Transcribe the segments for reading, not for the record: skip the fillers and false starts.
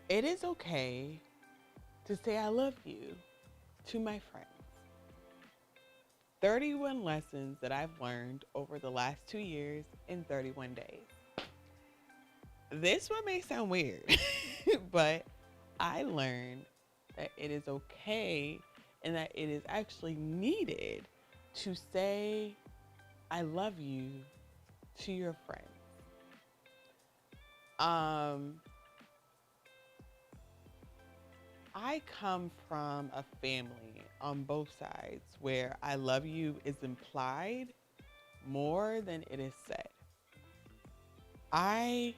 It is okay to say I love you to my friends. 31 lessons that I've learned over the last 2 years in 31 days. This one may sound weird, but I learned that it is okay and that it is actually needed to say I love you to your friends. Um, I come from a family on both sides where I love you is implied more than it is said. I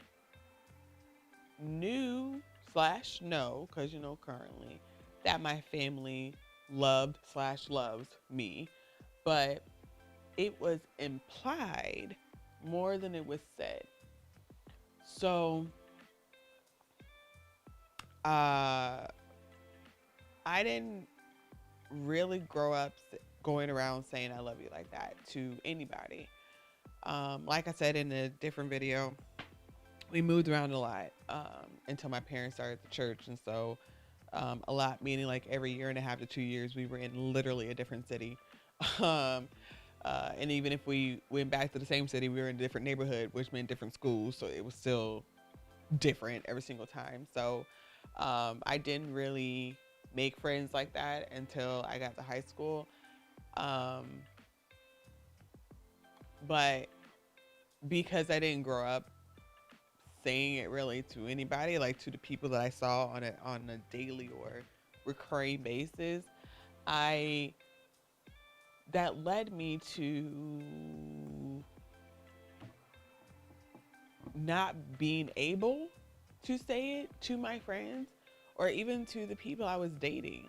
knew slash know, because currently, that my family loved slash loves me, but it was implied more than it was said. So, uh, I didn't really grow up going around saying I love you like that to anybody. Like I said in a different video, we moved around a lot until my parents started the church. And so a lot, meaning like every year and a half to 2 years, we were in literally a different city. Um, and even if we went back to the same city, we were in a different neighborhood, which meant different schools. So it was still different every single time. So I didn't really make friends like that until I got to high school. Um, but because I didn't grow up saying it really to anybody, like to the people that I saw on a daily or recurring basis, I that led me to not being able to say it to my friends or even to the people I was dating.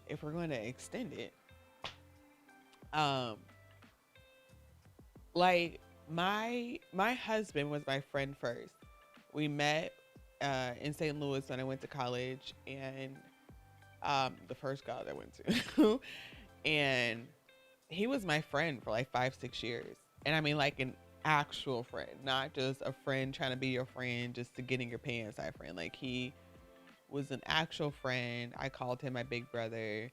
If we're going to extend it, um, like my husband was my friend first. We met in St. Louis when I went to college, and the first college I went to, and he was my friend for like 5 6 years, and I mean like an actual friend, not just a friend trying to be your friend just to get in your pants type friend. Like he was an actual friend. I called him my big brother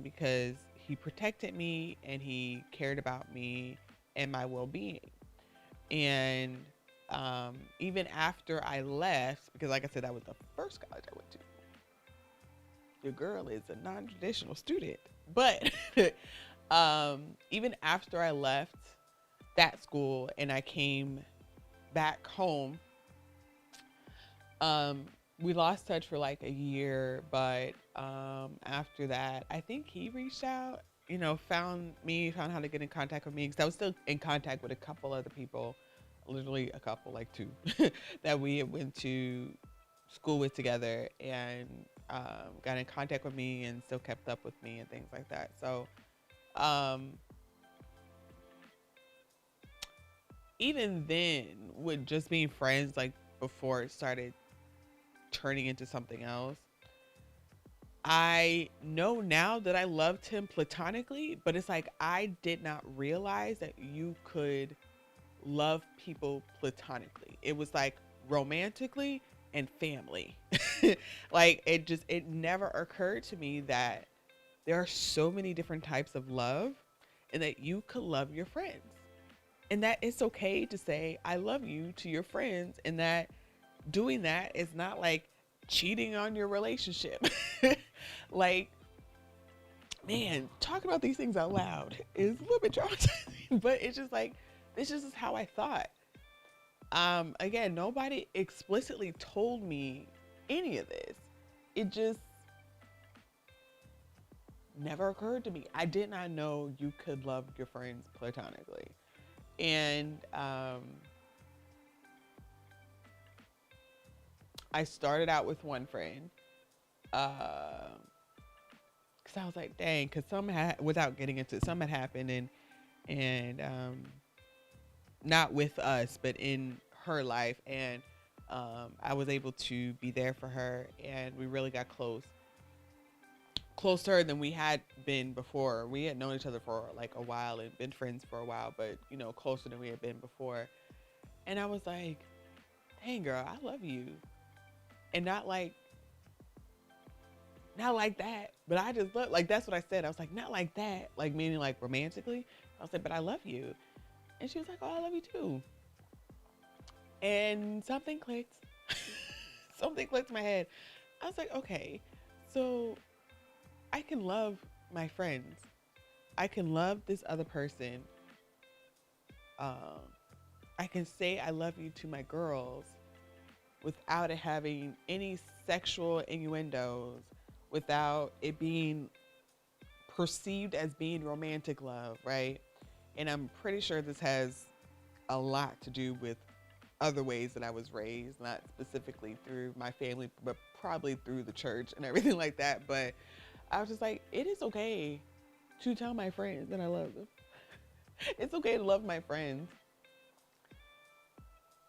because he protected me and he cared about me and my well-being. And even after I left, because like I said, that was the first college I went to. Your girl is a non-traditional student, but even after I left that school and I came back home, um, we lost touch for like a year. But after that, I think he reached out, found me, found how to get in contact with me because I was still in contact with a couple other people, literally a couple, like two, that we had went to school with together, and got in contact with me and still kept up with me and things like that. So um, even then, with just being friends, like before it started turning into something else, I know now that I loved him platonically, but it's like I did not realize that you could love people platonically. It was like romantically and family. Like it never occurred to me that there are so many different types of love and that you could love your friends. And that it's okay to say I love you to your friends, and that doing that is not like cheating on your relationship. Like, man, talking about these things out loud is a little bit traumatizing, but it's just like this just is how I thought. Again, nobody explicitly told me any of this. It just never occurred to me. I did not know you could love your friends platonically. And I started out with one friend because I was like, dang, because something had, without getting into it, something had happened, and not with us, but in her life, and I was able to be there for her, and we really got closer than we had been before. We had known each other for like a while and been friends for a while, but closer than we had been before. And I was like, dang girl, I love you and not like that. But I just look like that's what I said. I was like, not like that, like meaning like romantically. I was like, but I love you, and she was like, oh, I love you too. And something clicked. Something clicked in my head. I was like, okay, so I can love my friends. I can love this other person. Um, I can say I love you to my girls without it having any sexual innuendos, without it being perceived as being romantic love, right? And I'm pretty sure this has a lot to do with other ways that I was raised, not specifically through my family, but probably through the church and everything like that. But I was just like, it is okay to tell my friends that I love them. It's okay to love my friends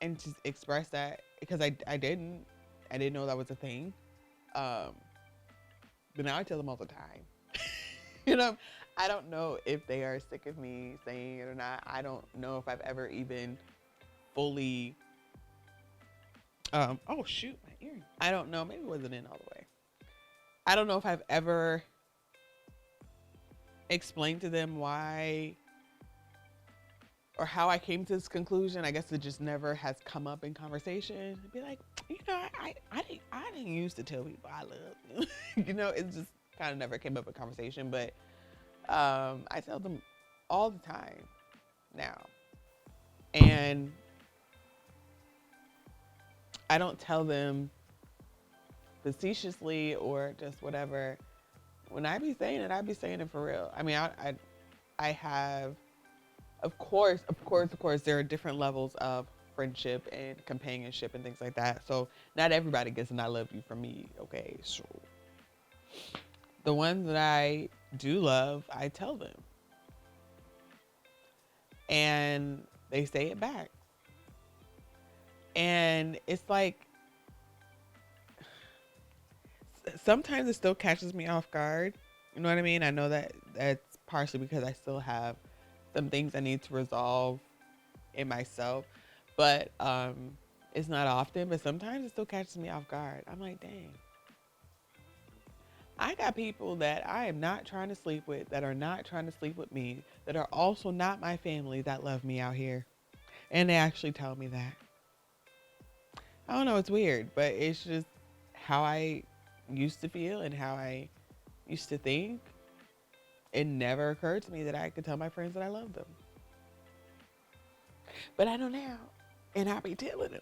and to express that because I didn't know that was a thing. Um, but now I tell them all the time. you know, I don't know if they are sick of me saying it or not. I don't know if I've ever even fully. Oh shoot, my earring. I don't know. Maybe it wasn't in all the way. I don't know if I've ever explained to them why or how I came to this conclusion. I guess it just never has come up in conversation. I'd be like, I didn't used to tell people I love you. It just kind of never came up in conversation. But I tell them all the time now, and I don't tell them facetiously or just whatever. When I be saying it for real. I mean, I have, of course, there are different levels of friendship and companionship and things like that. So not everybody gets an I love you from me. Okay, so the ones that I do love, I tell them, and they say it back. And it's like sometimes it still catches me off guard. You know what I mean? I know that that's partially because I still have some things I need to resolve in myself, but it's not often. But sometimes it still catches me off guard. I'm like, dang, I got people that I am not trying to sleep with, that are not trying to sleep with me, that are also not my family, that love me out here, and they actually tell me that. I don't know, it's weird, but it's just how I used to feel and how I used to think. It never occurred to me that I could tell my friends that I love them. But I know now, and I be telling them.